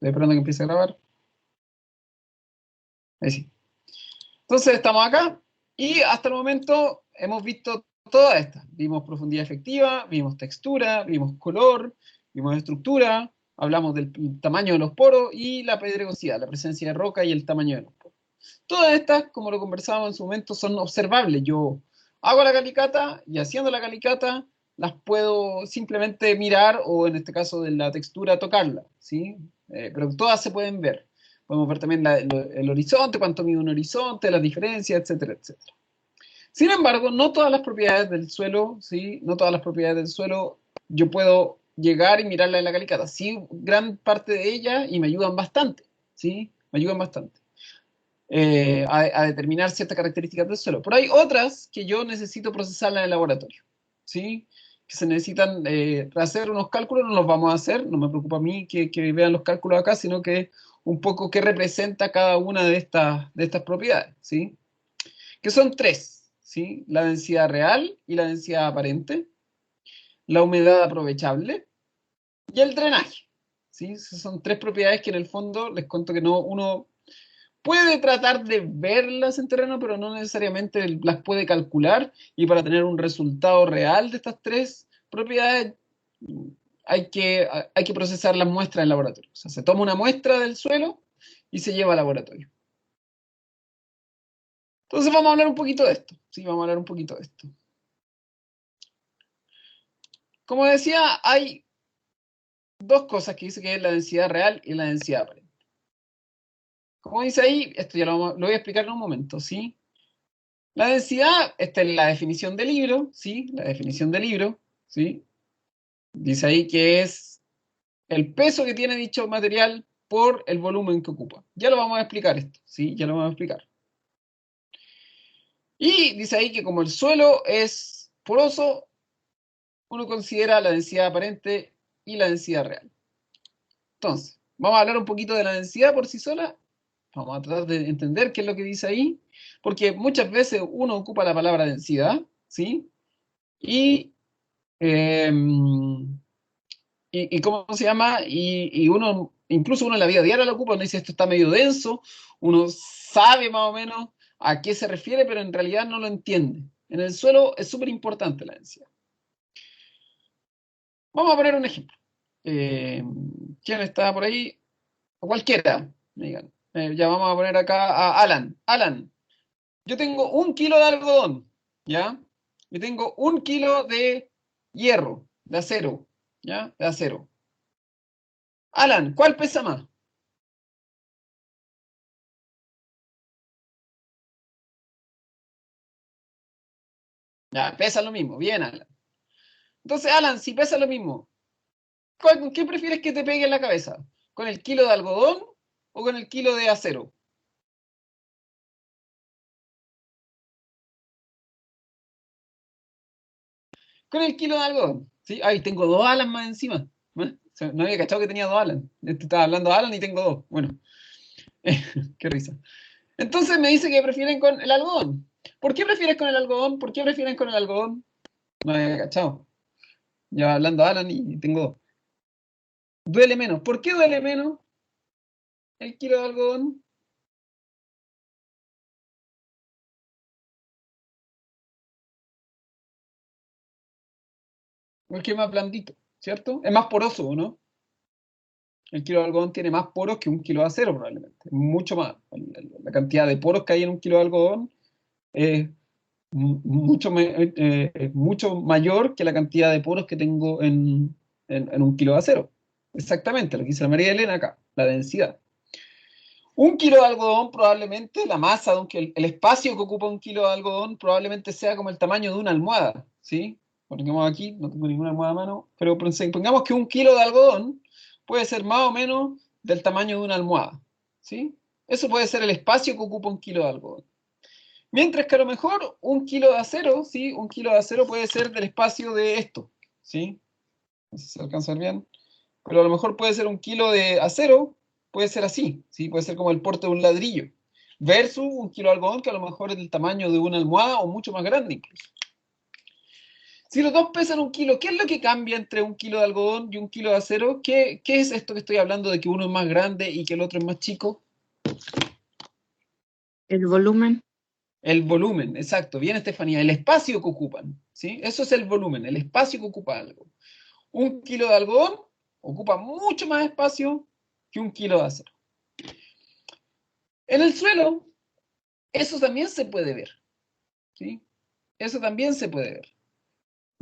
Estoy esperando que empiece a grabar. Ahí sí. Entonces estamos acá y hasta el momento hemos visto todas estas. Vimos profundidad efectiva, vimos textura, vimos color, vimos estructura, hablamos del tamaño de los poros y la pedregosidad, la presencia de roca y el tamaño de los poros. Todas estas, como lo conversábamos en su momento, son observables. Yo hago la calicata y haciendo la calicata las puedo simplemente mirar o en este caso de la textura tocarla, ¿sí? Pero todas se pueden ver. Podemos ver también el horizonte, cuánto mide un horizonte, las diferencias, etcétera, etcétera. Sin embargo, no todas las propiedades del suelo, ¿sí? No todas las propiedades del suelo yo puedo llegar y mirarla en la calicata. Sí, gran parte de ellas y me ayudan bastante, ¿sí? Me ayudan bastante. A determinar ciertas características del suelo. Pero hay otras que yo necesito procesarlas en el laboratorio, ¿sí? Que se necesitan hacer unos cálculos, no los vamos a hacer, no me preocupa a mí que vean los cálculos acá, sino que un poco qué representa cada una de estas propiedades, ¿sí? Que son tres, ¿sí? La densidad real y la densidad aparente, la humedad aprovechable y el drenaje, ¿sí? Son tres propiedades que en el fondo les cuento que no, uno puede tratar de verlas en terreno, pero no necesariamente las puede calcular. Y para tener un resultado real de estas tres propiedades, hay que procesar las muestras en laboratorio. O sea, se toma una muestra del suelo y se lleva al laboratorio. Entonces vamos a hablar un poquito de esto. Sí, vamos a hablar un poquito de esto. Como decía, hay dos cosas que dice que es la densidad real y la densidad aparente. Como dice ahí, esto ya lo voy a explicar en un momento, ¿sí? La densidad, esta es la definición del libro, ¿sí? La definición del libro, ¿sí? Dice ahí que es el peso que tiene dicho material por el volumen que ocupa. Ya lo vamos a explicar esto, ¿sí? Ya lo vamos a explicar. Y dice ahí que como el suelo es poroso, uno considera la densidad aparente y la densidad real. Entonces, vamos a hablar un poquito de la densidad por sí sola. Vamos a tratar de entender qué es lo que dice ahí, porque muchas veces uno ocupa la palabra densidad, ¿sí? Y eh, y cómo se llama, y uno, incluso uno en la vida diaria lo ocupa, uno dice esto está medio denso, uno sabe más o menos a qué se refiere, pero en realidad no lo entiende. En el suelo es súper importante la densidad. Vamos a poner un ejemplo. Eh, ¿Quién está por ahí? Cualquiera, me digan. Ya vamos a poner acá a Alan. Alan, yo tengo 1 kilo de algodón, ¿ya? Yo tengo 1 kilo de hierro, de acero, ¿ya? De acero. Alan, ¿cuál pesa más? Ya, pesa lo mismo. Bien, Alan. Entonces, Alan, si pesa lo mismo, ¿con qué prefieres que te pegue en la cabeza? ¿Con el kilo de algodón o con el kilo de acero? Con el kilo de algodón. ¿Sí? Ay, tengo 2 Alan más encima. ¿Eh? O sea, no había cachado que tenía 2 Alan. Este estaba hablando de Alan y tengo 2. Bueno, qué risa. Entonces me dice que prefieren con el algodón. ¿Por qué prefieres con el algodón? ¿Por qué prefieren con el algodón? No había cachado. Ya hablando de Alan y tengo 2. Duele menos. ¿Por qué duele menos el kilo de algodón? Porque es más blandito, ¿cierto? Es más poroso, ¿o no? El kilo de algodón tiene más poros que 1 kilo de acero, probablemente. Mucho más. La cantidad de poros que hay en 1 kilo de algodón es mucho mayor que la cantidad de poros que tengo en 1 kilo de acero. Exactamente, lo que dice la María Elena acá, la densidad. 1 kilo de algodón probablemente, la masa, el espacio que ocupa 1 kilo de algodón probablemente sea como el tamaño de una almohada, ¿sí? Pongamos aquí, no tengo ninguna almohada a mano, pero pongamos que 1 kilo de algodón puede ser más o menos del tamaño de una almohada, ¿sí? Eso puede ser el espacio que ocupa 1 kilo de algodón. Mientras que a lo mejor 1 kilo de acero, ¿sí? 1 kilo de acero puede ser del espacio de esto, ¿sí? No sé si se alcanza a ver bien. Pero a lo mejor puede ser 1 kilo de acero, puede ser así, ¿sí? Puede ser como el porte de un ladrillo. Versus 1 kilo de algodón que a lo mejor es del tamaño de una almohada o mucho más grande incluso. Si los dos pesan 1 kilo, ¿qué es lo que cambia entre 1 kilo de algodón y 1 kilo de acero? ¿Qué es esto que estoy hablando de que uno es más grande y que el otro es más chico? El volumen. El volumen, exacto. Bien, Estefanía, el espacio que ocupan, ¿sí? Eso es el volumen, el espacio que ocupa algo. 1 kilo de algodón ocupa mucho más espacio que 1 kilo de acero. En el suelo, eso también se puede ver, ¿sí? Eso también se puede ver.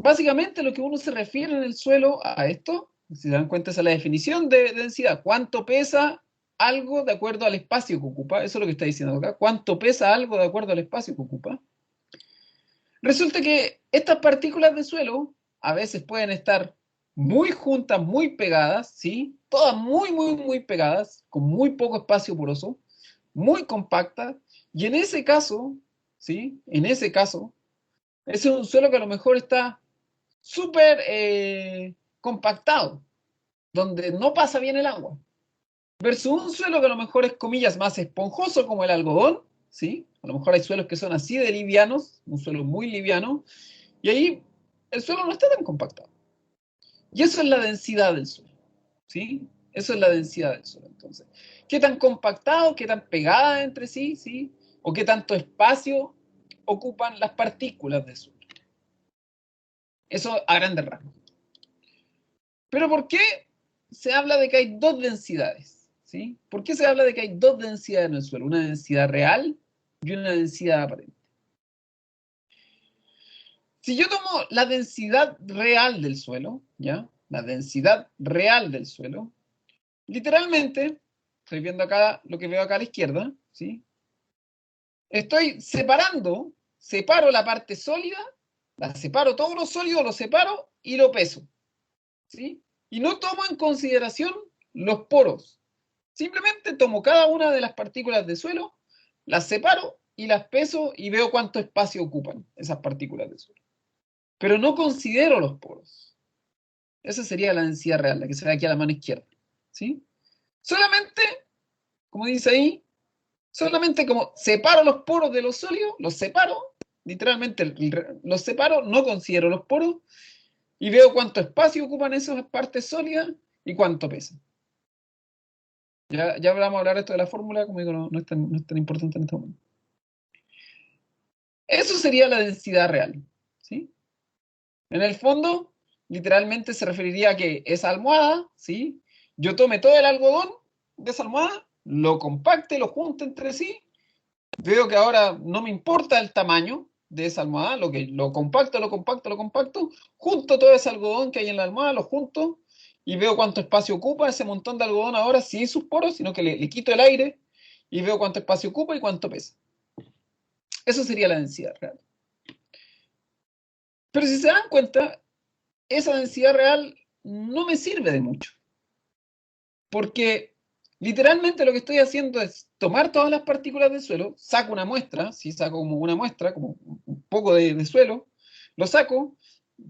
Básicamente lo que uno se refiere en el suelo a esto, si se dan cuenta, es a la definición de densidad. ¿Cuánto pesa algo de acuerdo al espacio que ocupa? Eso es lo que está diciendo acá. ¿Cuánto pesa algo de acuerdo al espacio que ocupa? Resulta que estas partículas de suelo a veces pueden estar muy juntas, muy pegadas, ¿sí? Todas muy pegadas, con muy poco espacio poroso, muy compactas, y en ese caso, ¿sí? En ese caso, es un suelo que a lo mejor está súper compactado, donde no pasa bien el agua, versus un suelo que a lo mejor es, comillas, más esponjoso como el algodón, ¿sí? A lo mejor hay suelos que son así de livianos, un suelo muy liviano, y ahí el suelo no está tan compactado. Y eso es la densidad del suelo, ¿sí? Eso es la densidad del suelo, entonces. ¿Qué tan compactado, qué tan pegada entre sí, ¿sí? O qué tanto espacio ocupan las partículas del suelo. Eso a grandes rasgos. Pero ¿por qué se habla de que hay dos densidades? ¿Sí? ¿Por qué se habla de que hay dos densidades en el suelo? Una densidad real y una densidad aparente. Si yo tomo la densidad real del suelo, ¿ya? La densidad real del suelo, literalmente, estoy viendo acá lo que veo acá a la izquierda, ¿sí? Estoy separando, separo la parte sólida, la separo, todo lo sólido lo separo y lo peso, ¿sí? Y no tomo en consideración los poros. Simplemente tomo cada una de las partículas de suelo, las separo y las peso y veo cuánto espacio ocupan esas partículas de suelo. Pero no considero los poros. Esa sería la densidad real, la que se ve aquí a la mano izquierda, ¿sí? Solamente, como dice ahí, solamente como separo los poros de los sólidos, los separo, literalmente los separo, no considero los poros y veo cuánto espacio ocupan esas partes sólidas y cuánto pesan. Ya vamos a hablar esto de la fórmula, como digo, no es tan importante en este momento. Eso sería la densidad real, ¿sí? En el fondo, literalmente se referiría a que esa almohada, ¿sí? Yo tome todo el algodón de esa almohada, lo compacte, lo junte entre sí, veo que ahora no me importa el tamaño de esa almohada, lo compacto, junto todo ese algodón que hay en la almohada, lo junto y veo cuánto espacio ocupa ese montón de algodón ahora, sin sus poros, sino que le quito el aire y veo cuánto espacio ocupa y cuánto pesa. Eso sería la densidad real. Pero si se dan cuenta, esa densidad real no me sirve de mucho. Porque literalmente lo que estoy haciendo es tomar todas las partículas del suelo, saco una muestra, si saco como una muestra, como un poco de suelo, lo saco,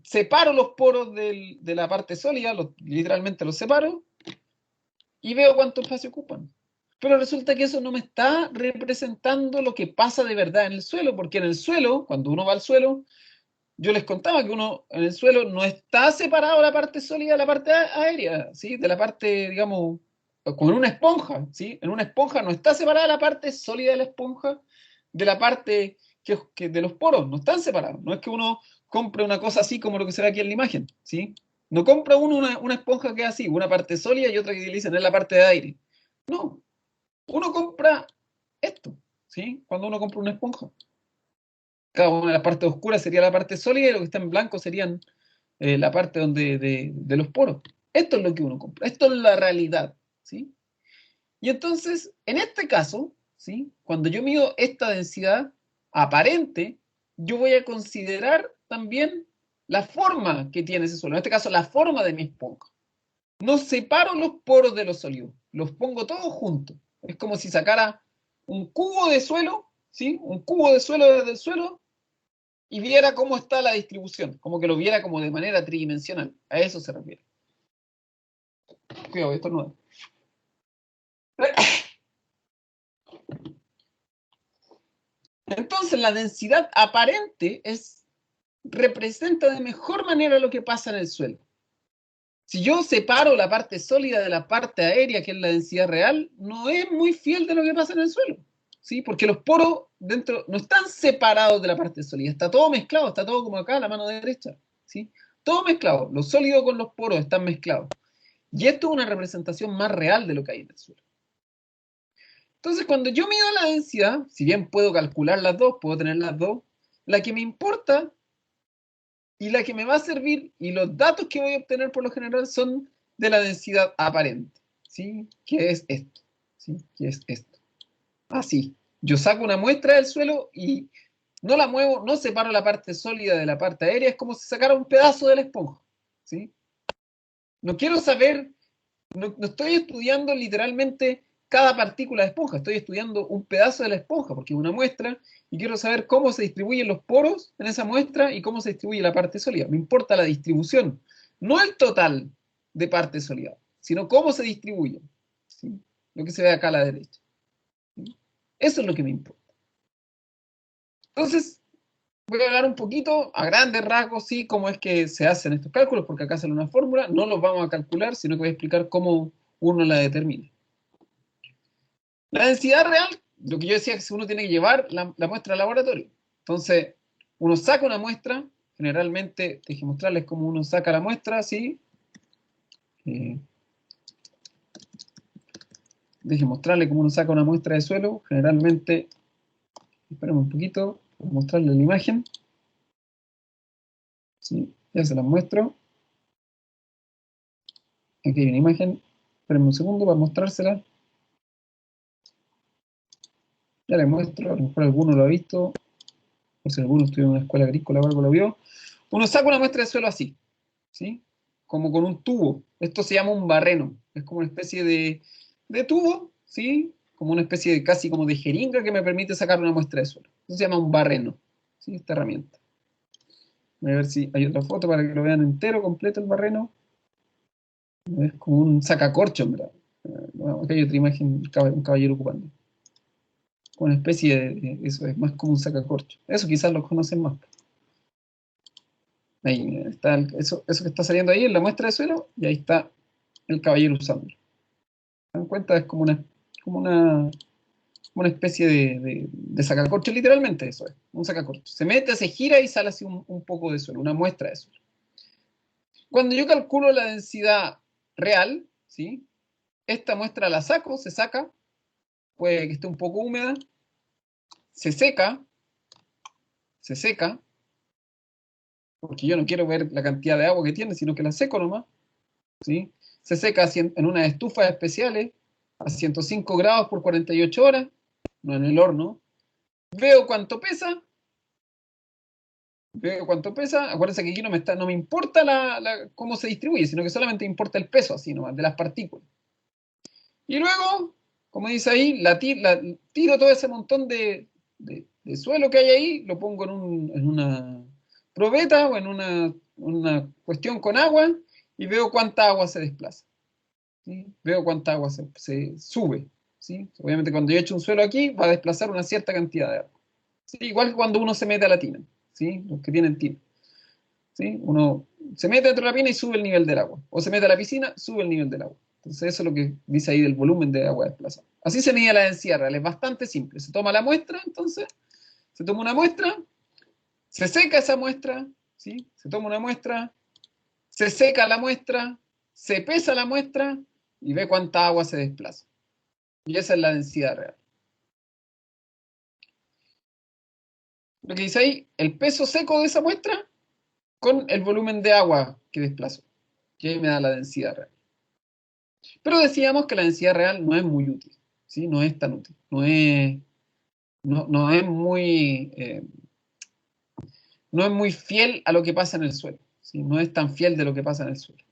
separo los poros de la parte sólida, literalmente los separo, y veo cuánto espacio ocupan. Pero resulta que eso no me está representando lo que pasa de verdad en el suelo, porque en el suelo, cuando uno va al suelo, yo les contaba que uno en el suelo no está separado la parte sólida de la parte aérea, ¿sí? De la parte, digamos, como en una esponja, ¿sí? En una esponja no está separada la parte sólida de la esponja de la parte que de los poros, no están separados. No es que uno compre una cosa así como lo que se ve aquí en la imagen, ¿sí? No compra uno una esponja que es así, una parte sólida y otra que le dicen es la parte de aire. No, uno compra esto, ¿sí? Cuando uno compra una esponja. Cada una de las partes oscuras sería la parte sólida y lo que está en blanco serían la parte de los poros. Esto es lo que uno compra, esto es la realidad, ¿sí? Y entonces, en este caso, ¿sí? Cuando yo mido esta densidad aparente, yo voy a considerar también la forma que tiene ese suelo, en este caso la forma de mi esponja. No separo los poros de los sólidos, los pongo todos juntos. Es como si sacara un cubo de suelo, ¿sí? Un cubo de suelo desde el suelo y viera cómo está la distribución, como que lo viera como de manera tridimensional. A eso se refiere. Cuidado, esto no es. Entonces, la densidad aparente es representa de mejor manera lo que pasa en el suelo. Si yo separo la parte sólida de la parte aérea, que es la densidad real, no es muy fiel de lo que pasa en el suelo, ¿sí? Porque los poros dentro no están separados de la parte sólida, está todo mezclado, está todo como acá, a la mano derecha, ¿sí? Todo mezclado, lo sólido con los poros están mezclados. Y esto es una representación más real de lo que hay en el suelo. Entonces, cuando yo mido la densidad, si bien puedo calcular las dos, puedo tener las dos, la que me importa y la que me va a servir y los datos que voy a obtener por lo general son de la densidad aparente, ¿sí? Que es esto, ¿sí? Que es esto. Así, yo saco una muestra del suelo y no la muevo, no separo la parte sólida de la parte aérea, es como si sacara un pedazo de la esponja, ¿sí? No quiero saber, no estoy estudiando literalmente cada partícula de esponja, estoy estudiando un pedazo de la esponja, porque es una muestra, y quiero saber cómo se distribuyen los poros en esa muestra y cómo se distribuye la parte sólida. Me importa la distribución, no el total de parte sólida, sino cómo se distribuyen, ¿sí? Lo que se ve acá a la derecha, ¿sí? Eso es lo que me importa. Entonces, voy a hablar un poquito, a grandes rasgos, sí, cómo es que se hacen estos cálculos, porque acá sale una fórmula, no los vamos a calcular, sino que voy a explicar cómo uno la determina. La densidad real, lo que yo decía es que uno tiene que llevar la muestra al laboratorio. Entonces, uno saca una muestra, generalmente, deje mostrarles cómo uno saca la muestra, ¿sí? Deje mostrarles cómo uno saca una muestra de suelo, generalmente, esperemos un poquito, para mostrarles la imagen, ¿sí? Ya se las muestro. Aquí hay una imagen, espérenme un segundo para mostrársela. Ya les muestro, a lo mejor alguno lo ha visto, por si alguno estudió en una escuela agrícola o algo lo vio. Uno saca una muestra de suelo así, ¿sí? Como con un tubo. Esto se llama un barreno. Es como una especie de tubo, ¿sí? Como una especie de casi como de jeringa que me permite sacar una muestra de suelo. Eso se llama un barreno, ¿sí? Esta herramienta. Voy a ver si hay otra foto para que lo vean entero, completo el barreno. Es como un sacacorcho, en verdad. Bueno, acá hay otra imagen, un caballero ocupando. Una especie de, eso es más como un sacacorcho. Eso quizás lo conocen más. Ahí está, eso que está saliendo ahí en la muestra de suelo, y ahí está el caballero usándolo. ¿Se dan cuenta? Es como una especie de sacacorcho, literalmente eso es, un sacacorcho. Se mete, se gira y sale así un poco de suelo, una muestra de suelo. Cuando yo calculo la densidad real, ¿sí? Esta muestra la saco, se saca, puede que esté un poco húmeda, se seca, porque yo no quiero ver la cantidad de agua que tiene, sino que la seco nomás, ¿sí? Se seca en unas estufas especiales a 105 grados por 48 horas, no en el horno. Veo cuánto pesa, acuérdense que aquí no me importa cómo se distribuye, sino que solamente me importa el peso, así nomás, de las partículas. Y luego, como dice ahí, tiro todo ese montón de suelo que hay ahí, lo pongo en una probeta o en una cuestión con agua y veo cuánta agua se desplaza, ¿sí? Veo cuánta agua se sube, ¿sí? Obviamente cuando yo echo un suelo aquí va a desplazar una cierta cantidad de agua, ¿sí? Igual que cuando uno se mete a la tina, ¿sí? Los que tienen tina, ¿sí? Uno se mete dentro de la tina y sube el nivel del agua, o se mete a la piscina, sube el nivel del agua. Entonces eso es lo que dice ahí del volumen de agua desplazada. Así se mide la densidad real, es bastante simple. Se toma la muestra, entonces, se toma una muestra, se seca esa muestra, ¿sí? Se toma una muestra, se seca la muestra, se pesa la muestra y ve cuánta agua se desplaza. Y esa es la densidad real. Lo que dice ahí, el peso seco de esa muestra con el volumen de agua que desplazó, que me da la densidad real. Pero decíamos que la densidad real no es muy útil, ¿sí? No es tan útil, no es no es muy fiel a lo que pasa en el suelo, ¿sí? No es tan fiel de lo que pasa en el suelo.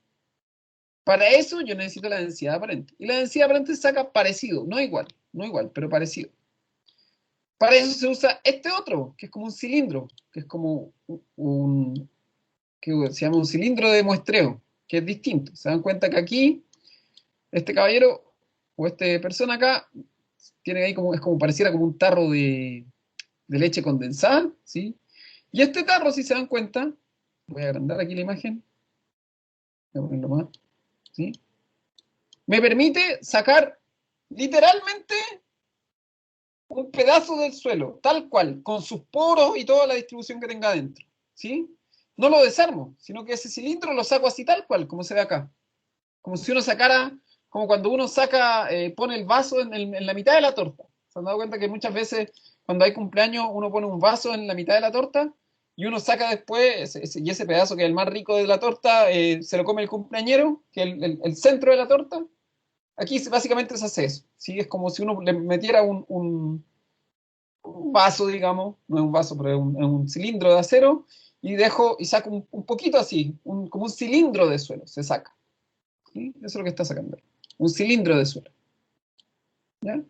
Para eso yo necesito la densidad aparente. Y la densidad aparente saca parecido, no igual, pero parecido. Para eso se usa este otro, que es como un cilindro, que es como que se llama un cilindro de muestreo, que es distinto. Se dan cuenta que aquí, este caballero o esta persona acá, tiene ahí como, es como pareciera como un tarro de leche condensada, ¿sí? Y este tarro, si se dan cuenta, voy a agrandar aquí la imagen, voy a ponerlo más, ¿sí? Me permite sacar literalmente un pedazo del suelo, tal cual, con sus poros y toda la distribución que tenga adentro, ¿sí? No lo desarmo, sino que ese cilindro lo saco así tal cual, como se ve acá. Como si uno sacara, como cuando uno saca, pone el vaso en la mitad de la torta. ¿Se han dado cuenta que muchas veces cuando hay cumpleaños uno pone un vaso en la mitad de la torta y uno saca después, y ese pedazo que es el más rico de la torta, se lo come el cumpleañero, que es el centro de la torta? Aquí básicamente se hace eso, ¿sí? Es como si uno le metiera un vaso, digamos, no es un vaso, pero es un cilindro de acero, y saco un poquito así, como un cilindro de suelo, se saca. ¿Sí? Eso es lo que está sacando. Un cilindro de suelo. ¿Ya?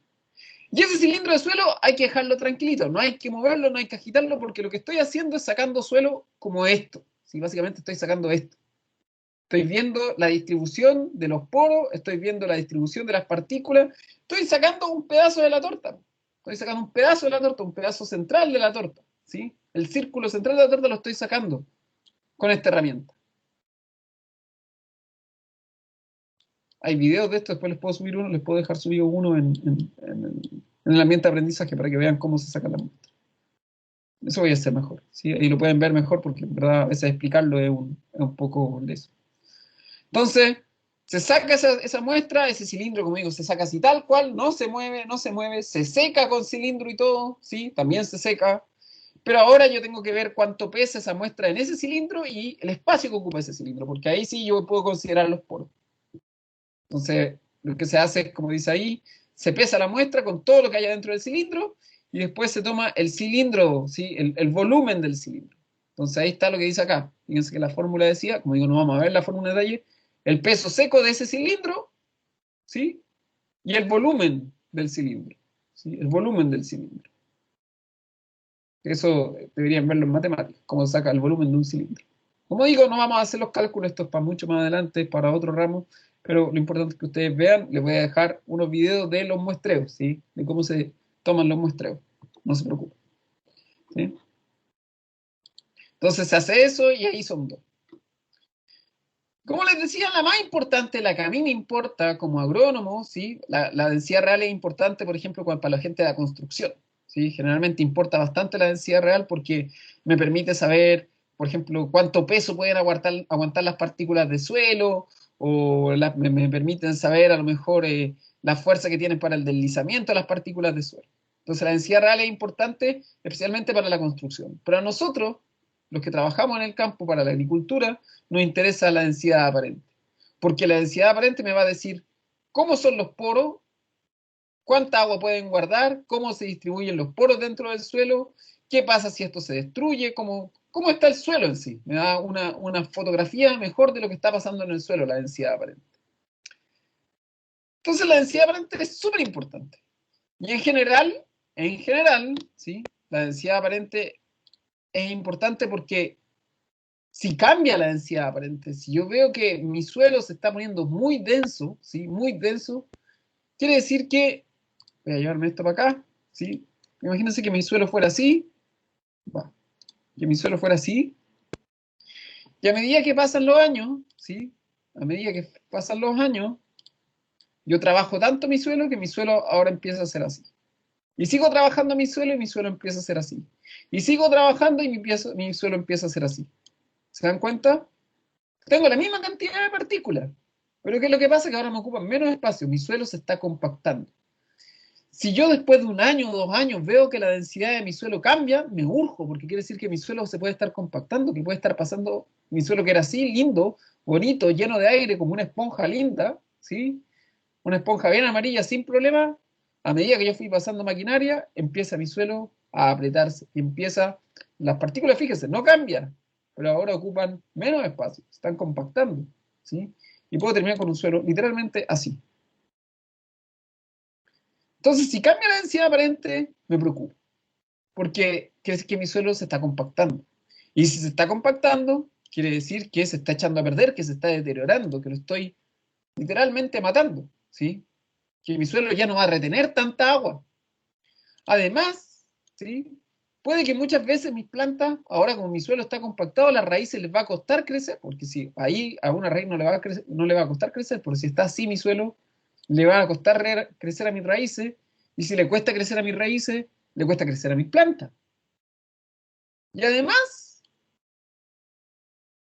Y ese cilindro de suelo hay que dejarlo tranquilito, no hay que moverlo, no hay que agitarlo, porque lo que estoy haciendo es sacando suelo como esto. ¿Sí? Básicamente estoy sacando esto. Estoy viendo la distribución de los poros, estoy viendo la distribución de las partículas, estoy sacando un pedazo de la torta. Estoy sacando un pedazo de la torta, un pedazo central de la torta. ¿Sí? El círculo central de la torta lo estoy sacando con esta herramienta. Hay videos de esto, después les puedo subir uno, les puedo dejar subido uno en el ambiente de aprendizaje para que vean cómo se saca la muestra. Eso voy a hacer mejor, ¿sí? Ahí lo pueden ver mejor porque en verdad a veces explicarlo es un poco leso. Entonces, se saca esa muestra, ese cilindro, como digo, se saca así tal cual, no se mueve, no se mueve, se seca con cilindro y todo, ¿sí? También se seca. Pero ahora yo tengo que ver cuánto pesa esa muestra en ese cilindro y el espacio que ocupa ese cilindro, porque ahí sí yo puedo considerar los poros. Entonces, lo que se hace es, como dice ahí, se pesa la muestra con todo lo que haya dentro del cilindro y después se toma el cilindro, ¿sí? El volumen del cilindro. Entonces ahí está lo que dice acá. Fíjense que la fórmula decía, como digo, no vamos a ver la fórmula de detalle, el peso seco de ese cilindro, ¿sí? Y el volumen del cilindro, ¿sí? El volumen del cilindro. Eso deberían verlo en matemáticas, cómo se saca el volumen de un cilindro. Como digo, no vamos a hacer los cálculos, esto es para mucho más adelante, es para otro ramo, pero lo importante es que ustedes vean, les voy a dejar unos videos de los muestreos, ¿sí? De cómo se toman los muestreos, no se preocupen, ¿sí? Entonces se hace eso y ahí son dos. Como les decía, la más importante, la que a mí me importa como agrónomo, ¿sí? La densidad real es importante, por ejemplo, para la gente de la construcción, ¿sí? Generalmente importa bastante la densidad real porque me permite saber, por ejemplo, cuánto peso pueden aguantar las partículas de suelo, o me permiten saber a lo mejor la fuerza que tienen para el deslizamiento de las partículas de suelo. Entonces la densidad real es importante, especialmente para la construcción. Pero a nosotros, los que trabajamos en el campo para la agricultura, nos interesa la densidad aparente. Porque la densidad aparente me va a decir cómo son los poros, cuánta agua pueden guardar, cómo se distribuyen los poros dentro del suelo, qué pasa si esto se destruye, cómo está el suelo en sí. Me da una fotografía mejor de lo que está pasando en el suelo, la densidad aparente. Entonces la densidad aparente es súper importante. Y en general, ¿sí? La densidad aparente es importante porque si cambia la densidad aparente, si yo veo que mi suelo se está poniendo muy denso, ¿sí? Muy denso, quiere decir que, voy a llevarme esto para acá, ¿sí? Imagínense que mi suelo fuera así, va, que mi suelo fuera así, y a medida que pasan los años, ¿sí? A medida que pasan los años, yo trabajo tanto mi suelo que mi suelo ahora empieza a ser así. Y sigo trabajando mi suelo y mi suelo empieza a ser así. Y sigo trabajando y mi suelo empieza a ser así. ¿Se dan cuenta? Tengo la misma cantidad de partículas, pero ¿qué es lo que pasa? Que ahora me ocupan menos espacio, mi suelo se está compactando. Si yo después de un año o 2 años veo que la densidad de mi suelo cambia, me urjo, porque quiere decir que mi suelo se puede estar compactando, que puede estar pasando mi suelo que era así, lindo, bonito, lleno de aire, como una esponja linda, ¿sí? Una esponja bien amarilla, sin problema. A medida que yo fui pasando maquinaria, empieza mi suelo a apretarse, y las partículas, fíjense, no cambian, pero ahora ocupan menos espacio, están compactando, ¿sí? Y puedo terminar con un suelo literalmente así. Entonces, si cambia la densidad aparente, me preocupo, porque quiere decir que mi suelo se está compactando. Y si se está compactando, quiere decir que se está echando a perder, que se está deteriorando, que lo estoy literalmente matando, ¿sí? Que mi suelo ya no va a retener tanta agua. Además, ¿sí? puede que muchas veces mis plantas, ahora como mi suelo está compactado, a las raíces les va a costar crecer, porque si ahí a una raíz no le va a, no le va a costar crecer, porque si está así mi suelo, le va a costar crecer a mis raíces, y si le cuesta crecer a mis raíces, le cuesta crecer a mis plantas. Y además,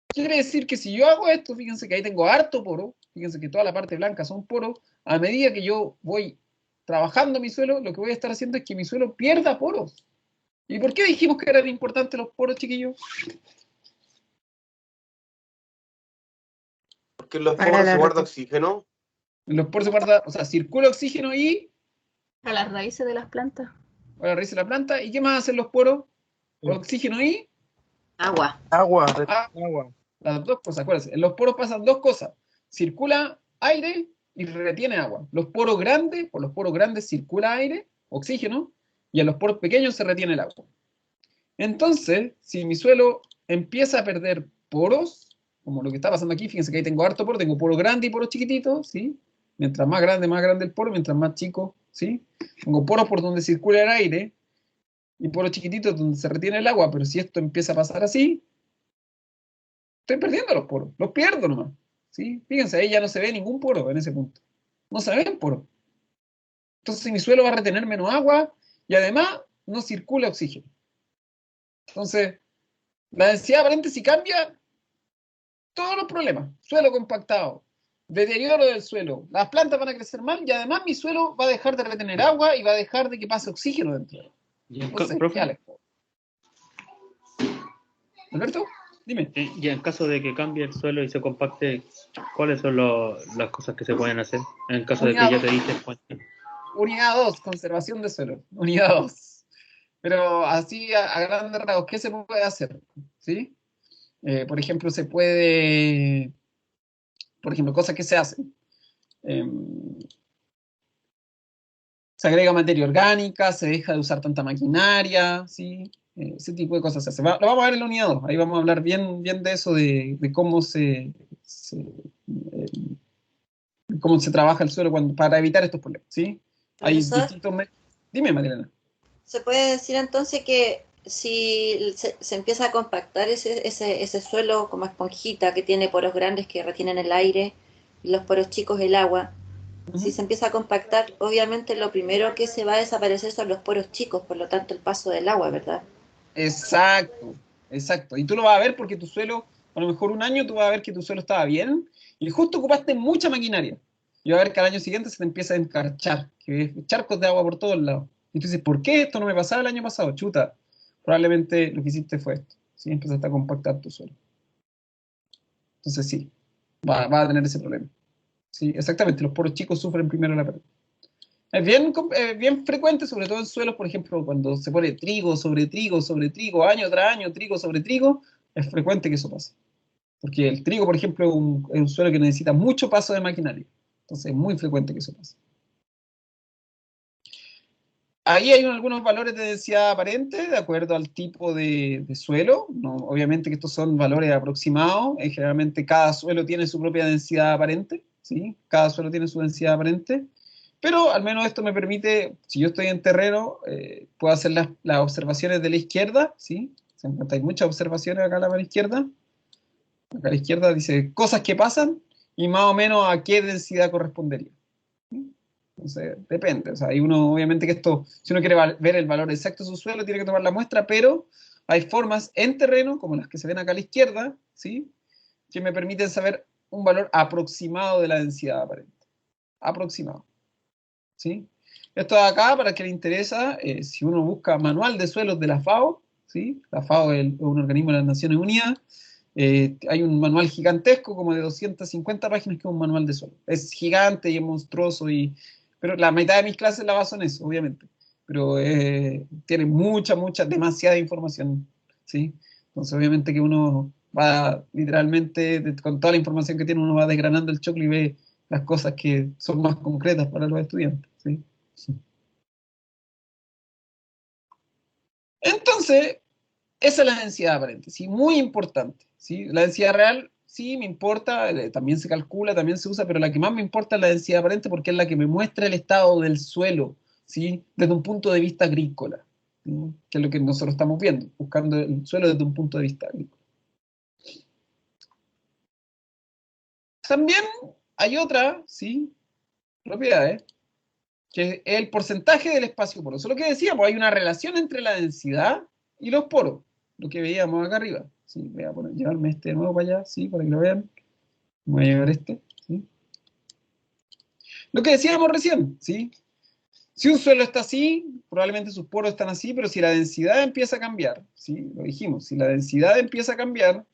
quiere decir que si yo hago esto, fíjense que ahí tengo harto poro, fíjense que toda la parte blanca son poros, a medida que yo voy trabajando mi suelo, lo que voy a estar haciendo es que mi suelo pierda poros. ¿Y por qué dijimos que eran importantes los poros, chiquillos? Porque en los poros se guarda oxígeno. Los poros se guarda, o sea, circula oxígeno y A las raíces de las plantas. a la raíz de la planta. ¿Y qué más hacen los poros? Oxígeno y Agua. Agua. Las dos cosas, acuérdense. En los poros pasan dos cosas. Circula aire y retiene agua. Los poros grandes, por los poros grandes circula aire, oxígeno, y en los poros pequeños se retiene el agua. Entonces, si mi suelo empieza a perder poros, como lo que está pasando aquí, fíjense que ahí tengo harto poro, tengo poro grande y poros chiquititos, ¿sí? Mientras más grande el poro, mientras más chico, ¿sí? Tengo poros por donde circula el aire y poros chiquititos donde se retiene el agua, pero si esto empieza a pasar así, estoy perdiendo los poros, los pierdo nomás, ¿sí? Fíjense, ahí ya no se ve ningún poro en ese punto. No se ven poros. Entonces mi suelo va a retener menos agua y además no circula oxígeno. Entonces, la densidad aparente si cambia, todos los problemas, suelo compactado, deterioro del suelo, las plantas van a crecer mal y además mi suelo va a dejar de retener agua y va a dejar de que pase oxígeno dentro de él. Entonces, profe, Alberto, dime. y en caso de que cambie el suelo y se compacte, ¿cuáles son las cosas que se pueden hacer? En el caso de que ya te diste cuenta. Unidad 2, conservación de suelo. Unidad 2. Pero así a grandes rasgos, ¿qué se puede hacer? ¿Sí? Por ejemplo, se puede, por ejemplo, cosas que se hacen. Se agrega materia orgánica, se deja de usar tanta maquinaria, ¿sí? Ese tipo de cosas se hace. Lo vamos a ver en la unidad 2, ahí vamos a hablar bien de eso, de cómo cómo se trabaja el suelo para evitar estos problemas, ¿sí? Hay distintos... Dime, Mariana. ¿Se puede decir entonces que si se empieza a compactar ese suelo como esponjita que tiene poros grandes que retienen el aire y los poros chicos el agua, si se empieza a compactar, obviamente lo primero que se va a desaparecer son los poros chicos, por lo tanto el paso del agua, ¿verdad? Exacto, exacto. Y tú lo vas a ver porque tu suelo, a lo mejor un año tú vas a ver que tu suelo estaba bien y justo ocupaste mucha maquinaria. Y vas a ver que al año siguiente se te empieza a encarchar, que ves charcos de agua por todos lados. Y tú dices, ¿por qué esto no me pasaba el año pasado? Chuta, probablemente lo que hiciste fue esto. ¿Sí? Empezaste a compactar tu suelo. Entonces sí, va a tener ese problema. Sí, exactamente, los poros chicos sufren primero la pérdida. Es bien frecuente, sobre todo en suelos, por ejemplo, cuando se pone trigo sobre trigo sobre trigo, año tras año, trigo sobre trigo, es frecuente que eso pase. Porque el trigo, por ejemplo, es un suelo que necesita mucho paso de maquinaria. Entonces es muy frecuente que eso pase. Ahí hay algunos valores de densidad aparente de acuerdo al tipo de suelo. No, obviamente que estos son valores aproximados. Generalmente cada suelo tiene su propia densidad aparente. ¿Sí? Cada suelo tiene su densidad aparente. Pero al menos esto me permite, si yo estoy en terreno, puedo hacer las observaciones de la izquierda. ¿Sí? Se encuentran, hay muchas observaciones acá a la mano izquierda. Acá a la izquierda dice cosas que pasan y más o menos a qué densidad correspondería. ¿Sí? Entonces, depende. O sea, hay uno, obviamente que esto, si uno quiere ver el valor exacto de su suelo, tiene que tomar la muestra, pero hay formas en terreno, como las que se ven acá a la izquierda, ¿sí? Que me permiten saber un valor aproximado de la densidad aparente. Aproximado. ¿Sí? Esto de acá, para el que le interesa, si uno busca manual de suelos de la FAO, ¿sí? La FAO es un organismo de las Naciones Unidas, hay un manual gigantesco, como de 250 páginas, que es un manual de suelo. Es gigante y es monstruoso, pero la mitad de mis clases la baso en eso, obviamente. Pero tiene demasiada información, ¿sí? Entonces, obviamente que uno va literalmente, con toda la información que tiene, uno va desgranando el choclo y ve las cosas que son más concretas para los estudiantes, ¿sí? Entonces, esa es la densidad aparente, ¿sí? Muy importante, ¿sí? La densidad real, sí, me importa, también se calcula, también se usa, pero la que más me importa es la densidad aparente porque es la que me muestra el estado del suelo, ¿sí? Desde un punto de vista agrícola, ¿sí? Que es lo que nosotros estamos viendo, buscando el suelo desde un punto de vista agrícola. También hay otra, ¿sí? Propiedades, que es el porcentaje del espacio poroso. Lo que decíamos, hay una relación entre la densidad y los poros, lo que veíamos acá arriba. ¿Sí? Voy a llevarme este de nuevo para allá, ¿sí? Para que lo vean. Voy a llevar este, ¿sí? Lo que decíamos recién, ¿sí? Si un suelo está así, probablemente sus poros están así, pero si la densidad empieza a cambiar, ¿sí? Lo dijimos, si la densidad empieza a cambiar,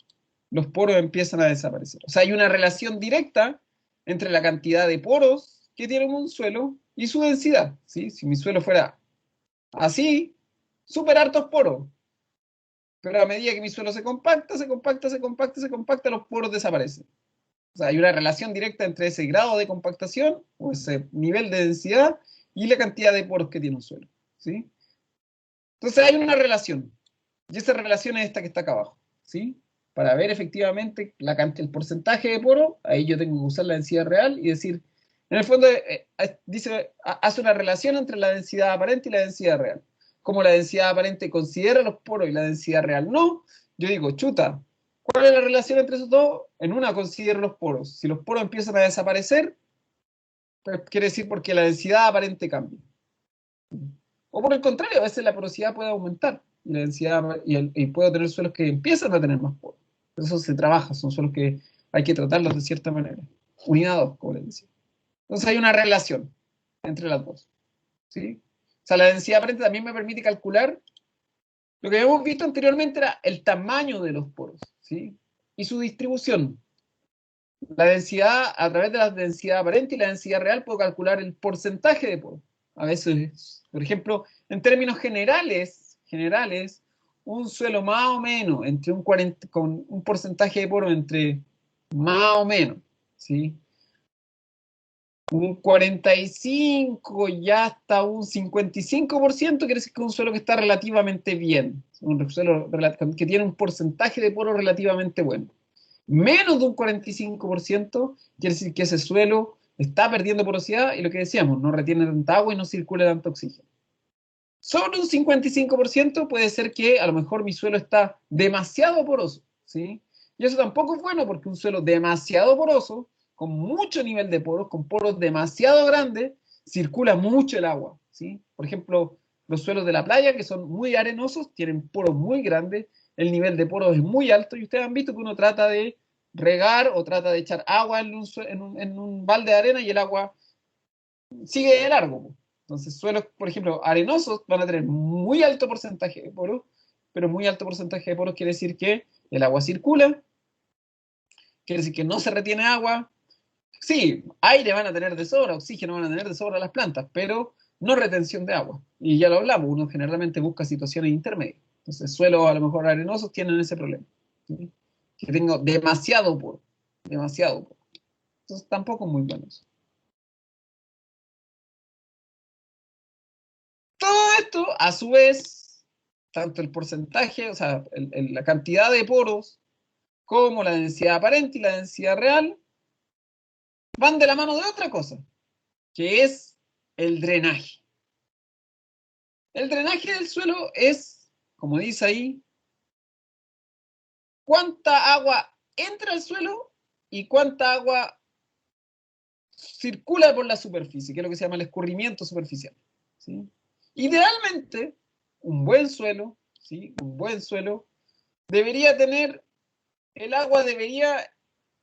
los poros empiezan a desaparecer. O sea, hay una relación directa entre la cantidad de poros que tiene un suelo y su densidad, ¿sí? Si mi suelo fuera así, súper hartos poros, pero a medida que mi suelo se compacta, los poros desaparecen. O sea, hay una relación directa entre ese grado de compactación o ese nivel de densidad y la cantidad de poros que tiene un suelo, ¿sí? Entonces hay una relación, y esa relación es esta que está acá abajo, ¿sí? Para ver efectivamente el porcentaje de poro, ahí yo tengo que usar la densidad real y decir, en el fondo hace una relación entre la densidad aparente y la densidad real. Como la densidad aparente considera los poros y la densidad real no, yo digo, chuta, ¿cuál es la relación entre esos dos? En una considero los poros. Si los poros empiezan a desaparecer, pues quiere decir porque la densidad aparente cambia. O por el contrario, a veces la porosidad puede aumentar y la densidad y puedo tener suelos que empiezan a tener más poros. Eso se trabaja, son suelos que hay que tratarlos de cierta manera. Unidad 2, como les decía. Entonces hay una relación entre las dos, ¿sí? O sea, la densidad aparente también me permite calcular lo que habíamos visto anteriormente era el tamaño de los poros, ¿sí? Y su distribución. La densidad, a través de la densidad aparente y la densidad real, puedo calcular el porcentaje de poros. A veces, por ejemplo, en términos generales, un suelo más o menos entre un 40, con un porcentaje de poros entre más o menos, ¿sí? Un 45 y hasta un 55% quiere decir que es un suelo que está relativamente bien, un suelo que tiene un porcentaje de poros relativamente bueno. Menos de un 45% quiere decir que ese suelo está perdiendo porosidad y lo que decíamos, no retiene tanta agua y no circula tanto oxígeno. Sobre un 55% puede ser que a lo mejor mi suelo está demasiado poroso, ¿sí? Y eso tampoco es bueno porque un suelo demasiado poroso, con mucho nivel de poros, con poros demasiado grandes, circula mucho el agua, ¿sí? Por ejemplo, los suelos de la playa, que son muy arenosos, tienen poros muy grandes, el nivel de poros es muy alto y ustedes han visto que uno trata de regar o trata de echar agua en un balde de arena y el agua sigue de largo. Entonces, suelos, por ejemplo, arenosos van a tener muy alto porcentaje de poros, pero muy alto porcentaje de poros quiere decir que el agua circula, quiere decir que no se retiene agua. Sí, aire van a tener de sobra, oxígeno van a tener de sobra las plantas, pero no retención de agua. Y ya lo hablamos, uno generalmente busca situaciones intermedias. Entonces, suelos a lo mejor arenosos tienen ese problema, ¿sí? Que tengo demasiado poro, demasiado poro. Entonces, tampoco es muy bueno eso. Todo esto, a su vez, tanto el porcentaje, o sea, la cantidad de poros, como la densidad aparente y la densidad real, van de la mano de otra cosa, que es el drenaje. El drenaje del suelo es, como dice ahí, cuánta agua entra al suelo y cuánta agua circula por la superficie, que es lo que se llama el escurrimiento superficial, ¿sí? Idealmente, un buen suelo, ¿sí? Un buen suelo debería tener, el agua debería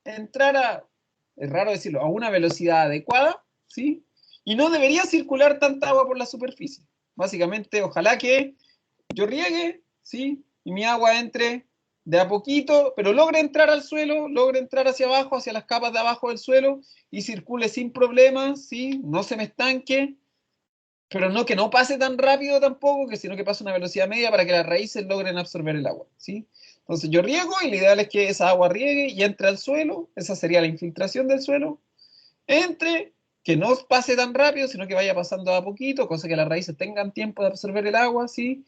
entrar es raro decirlo, a una velocidad adecuada, ¿sí? Y no debería circular tanta agua por la superficie. Básicamente, ojalá que yo riegue, ¿sí? Y mi agua entre de a poquito, pero logre entrar al suelo, logre entrar hacia abajo, hacia las capas de abajo del suelo y circule sin problemas, ¿sí? No se me estanque, pero no que no pase tan rápido tampoco, sino que pase a una velocidad media para que las raíces logren absorber el agua, ¿sí? Entonces yo riego y lo ideal es que esa agua riegue y entre al suelo, esa sería la infiltración del suelo, entre, que no pase tan rápido, sino que vaya pasando a poquito, cosa que las raíces tengan tiempo de absorber el agua, ¿sí?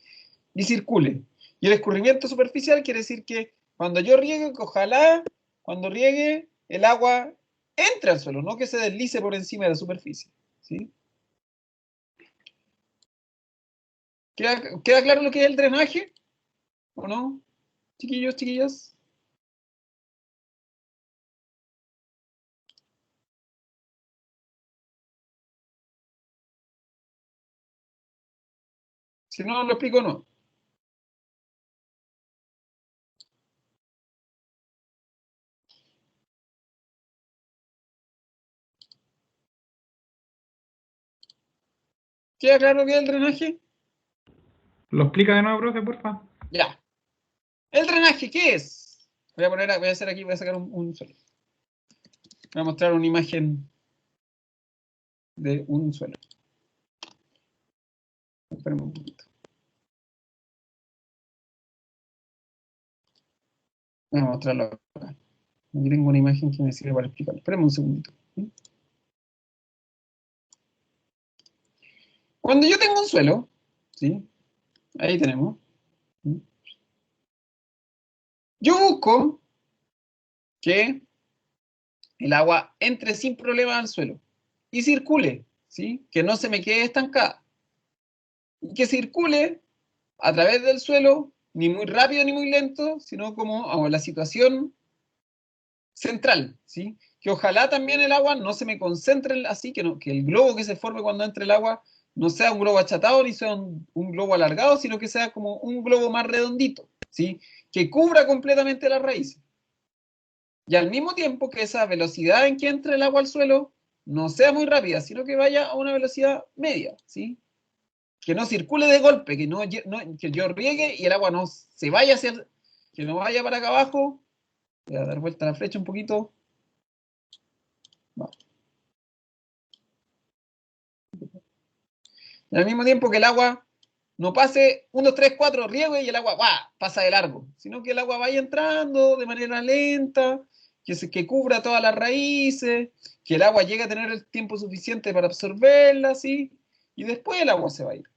Y circule. Y el escurrimiento superficial quiere decir que cuando yo riegue, que ojalá cuando riegue el agua entre al suelo, no que se deslice por encima de la superficie, ¿sí? ¿Queda claro lo que es el drenaje? ¿O no? Chiquillos, chiquillas. Si no, lo explico o no. ¿Queda claro lo que es el drenaje? ¿Lo explica de nuevo, profe, porfa? Ya. ¿El drenaje qué es? Voy a hacer aquí, voy a sacar un suelo. Voy a mostrar una imagen de un suelo. Espérame un poquito. Voy a mostrarlo acá. Aquí tengo una imagen que me sirve para explicarlo. Espérame un segundito. Cuando yo tengo un suelo, ¿sí? Ahí tenemos. Yo busco que el agua entre sin problema al suelo y circule, ¿sí? Que no se me quede estancada. Y que circule a través del suelo, ni muy rápido ni muy lento, sino como a la situación central, ¿sí? Que ojalá también el agua no se me concentre así, que el globo que se forme cuando entre el agua no sea un globo achatado ni sea un globo alargado, sino que sea como un globo más redondito, ¿sí? Que cubra completamente las raíces. Y al mismo tiempo que esa velocidad en que entre el agua al suelo no sea muy rápida, sino que vaya a una velocidad media, ¿sí? Que no circule de golpe, que yo riegue y el agua no se vaya hacia, que no vaya para acá abajo. Voy a dar vuelta a la flecha un poquito. No. Y al mismo tiempo que el agua no pase 1, 2, 3, 4, riego y el agua pasa de largo, sino que el agua vaya entrando de manera lenta, que cubra todas las raíces, que el agua llegue a tener el tiempo suficiente para absorberla, ¿sí? Y después el agua se va a ir.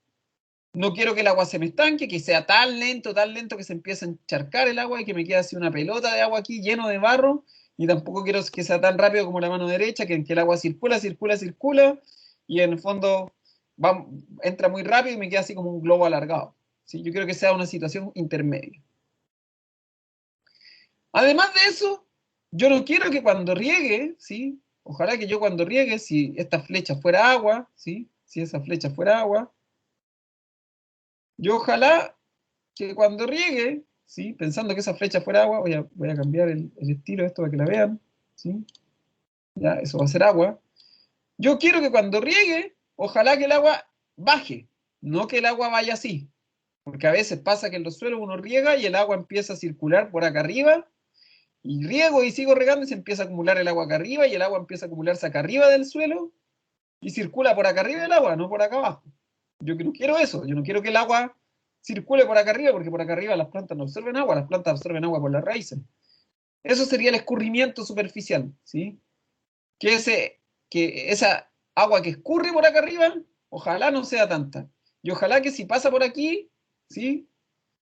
No quiero que el agua se me estanque, que sea tan lento que se empiece a encharcar el agua y que me quede así una pelota de agua aquí lleno de barro, y tampoco quiero que sea tan rápido como la mano derecha, que el agua circula, y en el fondo entra muy rápido y me queda así como un globo alargado. ¿Sí? Yo quiero que sea una situación intermedia. Además de eso, yo no quiero que cuando riegue, ¿sí? Ojalá que yo cuando riegue, si esta flecha fuera agua, ¿sí? Si esa flecha fuera agua, yo ojalá que cuando riegue, ¿sí? Pensando que esa flecha fuera agua, voy a cambiar el estilo de esto para que la vean, ¿sí? Ya, eso va a ser agua. Yo quiero que cuando riegue, ojalá que el agua baje, no que el agua vaya así. Porque a veces pasa que en los suelos uno riega y el agua empieza a circular por acá arriba, y riego y sigo regando y se empieza a acumular el agua acá arriba, y el agua empieza a acumularse acá arriba del suelo, y circula por acá arriba del agua, no por acá abajo. Yo no quiero eso, yo no quiero que el agua circule por acá arriba, porque por acá arriba las plantas no absorben agua, las plantas absorben agua por las raíces. Eso sería el escurrimiento superficial, ¿sí? Que esa agua que escurre por acá arriba, ojalá no sea tanta. Y ojalá que si pasa por aquí, ¿sí?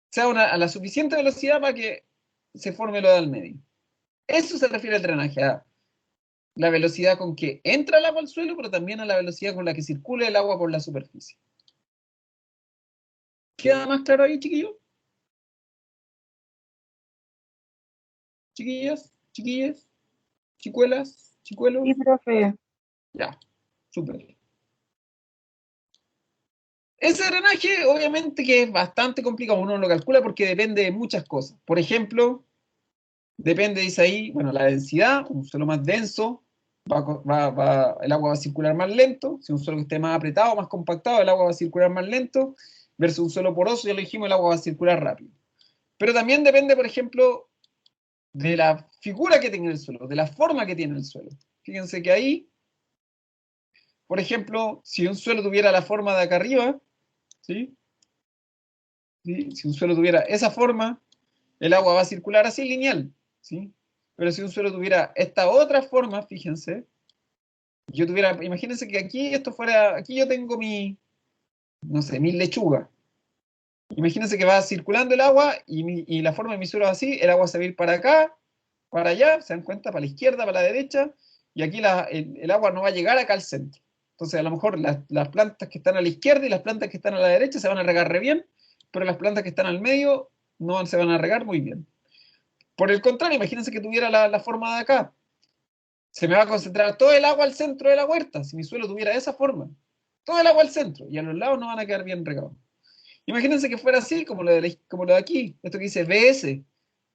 Sea a la suficiente velocidad para que se forme lo del medio. Eso se refiere al drenaje, a la velocidad con que entra el agua al suelo, pero también a la velocidad con la que circula el agua por la superficie. ¿Queda más claro ahí, chiquillos? Chiquillas, chiquillas, chicuelas, chicuelos. Sí, profe. Ya, súper. Ese drenaje, obviamente, que es bastante complicado, uno lo calcula porque depende de muchas cosas. Por ejemplo, depende, dice ahí, bueno, la densidad, un suelo más denso, el agua va a circular más lento. Si un suelo que esté más apretado, más compactado, el agua va a circular más lento, versus un suelo poroso, ya lo dijimos, el agua va a circular rápido. Pero también depende, por ejemplo, de la figura que tenga el suelo, de la forma que tiene el suelo. Fíjense que ahí, por ejemplo, si un suelo tuviera la forma de acá arriba, ¿sí? ¿Sí? Si un suelo tuviera esa forma, el agua va a circular así lineal, ¿sí? Pero si un suelo tuviera esta otra forma, fíjense, imagínense que aquí aquí yo tengo no sé, mi lechuga. Imagínense que va circulando el agua y la forma de mi suelo es así, el agua se va a ir para acá, para allá, se dan cuenta, para la izquierda, para la derecha, y aquí el agua no va a llegar acá al centro. Entonces, a lo mejor las plantas que están a la izquierda y las plantas que están a la derecha se van a regar re bien, pero las plantas que están al medio no se van a regar muy bien. Por el contrario, imagínense que tuviera la forma de acá. Se me va a concentrar todo el agua al centro de la huerta, si mi suelo tuviera esa forma. Todo el agua al centro, y a los lados no van a quedar bien regados. Imagínense que fuera así, como lo de aquí, esto que dice BS.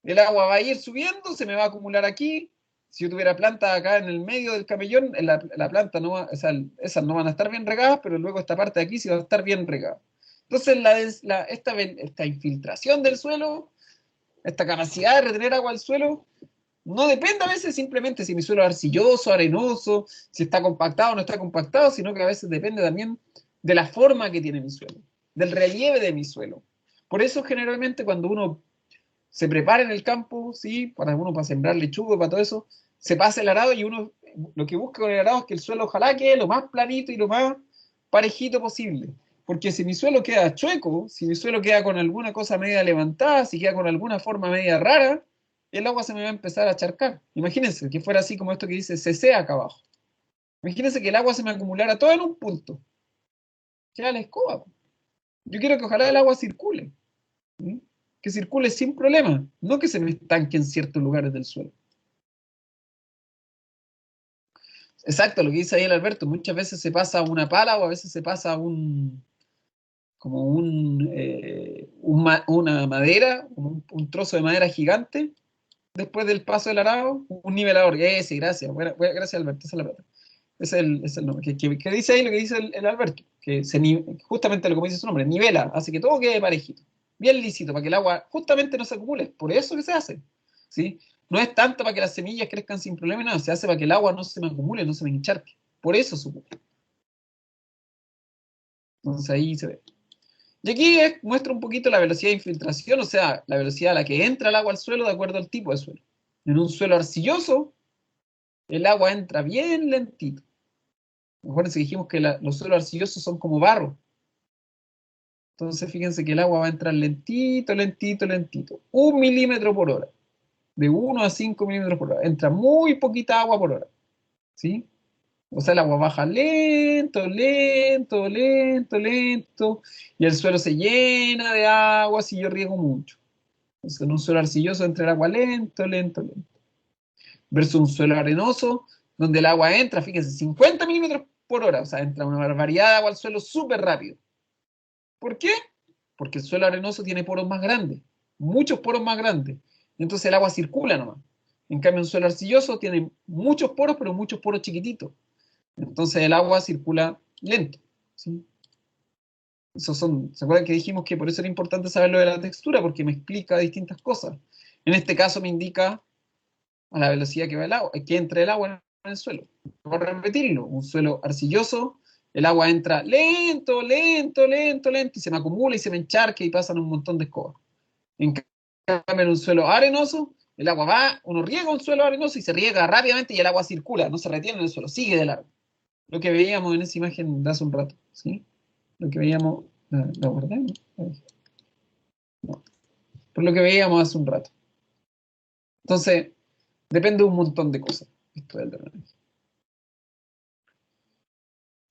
El agua va a ir subiendo, se me va a acumular aquí. Si yo tuviera planta acá en el medio del camellón, la planta no va, o sea, esas no van a estar bien regadas, pero luego esta parte de aquí sí va a estar bien regada. Entonces, esta infiltración del suelo, esta capacidad de retener agua al suelo, no depende a veces simplemente si mi suelo es arcilloso, arenoso, si está compactado o no está compactado, sino que a veces depende también de la forma que tiene mi suelo, del relieve de mi suelo. Por eso generalmente cuando uno se prepara en el campo, ¿sí? Para sembrar lechuga, para todo eso, se pasa el arado y uno lo que busca con el arado es que el suelo ojalá quede lo más planito y lo más parejito posible. Porque si mi suelo queda chueco, si mi suelo queda con alguna cosa media levantada, si queda con alguna forma media rara, el agua se me va a empezar a charcar. Imagínense que fuera así como esto que dice CC acá abajo. Imagínense que el agua se me acumulara todo en un punto. Queda la escoba. Yo quiero que ojalá el agua circule. ¿Sí? Que circule sin problema, no que se me estanque en ciertos lugares del suelo. Exacto, lo que dice ahí el Alberto, muchas veces se pasa una pala o a veces se pasa una madera, un trozo de madera gigante, después del paso del arado, un nivelador. Ese, gracias, gracias Alberto, esa es la plata. Es el nombre. Que dice ahí lo que dice el Alberto, que justamente lo que dice su nombre, nivela, hace que todo quede parejito, bien lícito, para que el agua justamente no se acumule. Por eso que se hace, ¿sí? No es tanto para que las semillas crezcan sin problema, no, se hace para que el agua no se me acumule, no se me encharque. Por eso se ocupa. Entonces ahí se ve. Y aquí muestra un poquito la velocidad de infiltración, o sea, la velocidad a la que entra el agua al suelo de acuerdo al tipo de suelo. En un suelo arcilloso, el agua entra bien lentito. Acuérdense que dijimos que los suelos arcillosos son como barro. Entonces fíjense que el agua va a entrar lentito, lentito, lentito. 1 milímetro por hora. De 1 a 5 milímetros por hora. Entra muy poquita agua por hora. ¿Sí? O sea, el agua baja lento, lento, lento, lento. Y el suelo se llena de agua si yo riego mucho. Entonces en un suelo arcilloso entra el agua lento, lento, lento. Versus un suelo arenoso, donde el agua entra, fíjense, 50 milímetros por hora. O sea, entra una barbaridad de agua al suelo súper rápido. ¿Por qué? Porque el suelo arenoso tiene poros más grandes, muchos poros más grandes. Entonces el agua circula nomás. En cambio, un suelo arcilloso tiene muchos poros, pero muchos poros chiquititos. Entonces el agua circula lento. ¿Sí? ¿Se acuerdan que dijimos que por eso era importante saber lo de la textura? Porque me explica distintas cosas. En este caso me indica a la velocidad que va el agua, que entra el agua en el suelo. Voy a repetirlo. Un suelo arcilloso, el agua entra lento, lento, lento, lento, y se me acumula y se me encharca y pasan un montón de escobas. En cambio, en un suelo arenoso, el agua va, uno riega un suelo arenoso y se riega rápidamente y el agua circula, no se retiene en el suelo, sigue de largo. Lo que veíamos en esa imagen de hace un rato, ¿sí? Lo que veíamos, ¿la guardé? No. Por lo que veíamos hace un rato. Entonces, depende de un montón de cosas, esto del drenaje.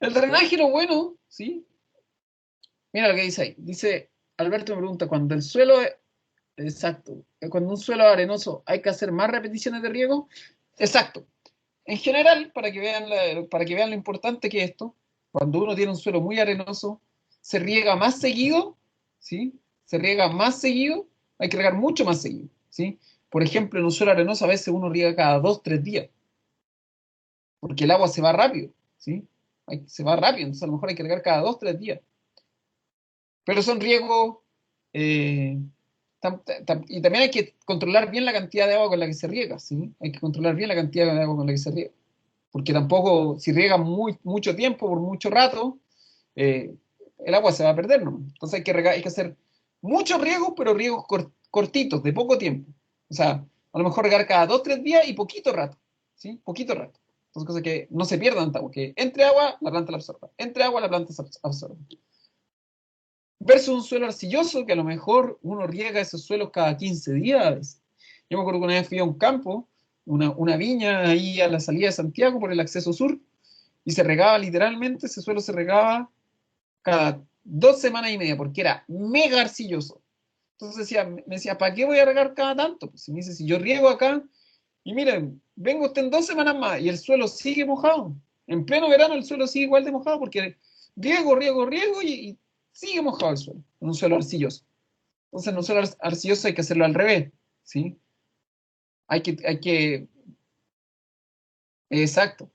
El drenaje, lo bueno, ¿sí? Mira lo que dice ahí. Dice, Alberto me pregunta, cuando el suelo es, exacto, cuando un suelo es arenoso, ¿hay que hacer más repeticiones de riego? Exacto. En general, para que vean lo importante que es esto, cuando uno tiene un suelo muy arenoso, se riega más seguido, ¿sí? Se riega más seguido, hay que regar mucho más seguido, ¿sí? Por ejemplo, en un suelo arenoso a veces uno riega cada 2, 3 días, porque el agua se va rápido, ¿sí? Se va rápido, entonces a lo mejor hay que regar cada 2, 3 días. Pero son riegos, y también hay que controlar bien la cantidad de agua con la que se riega, ¿sí? Hay que controlar bien la cantidad de agua con la que se riega. Porque tampoco, si riega mucho tiempo, por mucho rato, el agua se va a perder, ¿no? Entonces hay que hacer muchos riegos, pero riegos cortitos, de poco tiempo. O sea, a lo mejor regar cada 2, 3 días y poquito rato, ¿sí? Poquito rato. Entonces, cosa que no se pierda tanta agua, que entre agua, la planta la absorba. Entre agua, la planta se absorba. Versus un suelo arcilloso, que a lo mejor uno riega esos suelos cada 15 días. Yo me acuerdo que una vez fui a un campo, una viña ahí a la salida de Santiago por el acceso sur, Y se regaba literalmente, ese suelo se regaba cada 2 semanas y media, porque era mega arcilloso. Entonces me decía, ¿para qué voy a regar cada tanto? Pues me dice, si yo riego acá, y miren, vengo usted en 2 semanas más, y el suelo sigue mojado. En pleno verano el suelo sigue igual de mojado, porque riego, y sigue mojado el suelo, en un suelo arcilloso. Entonces en un suelo arcilloso hay que hacerlo al revés, ¿sí? Hay que, exacto.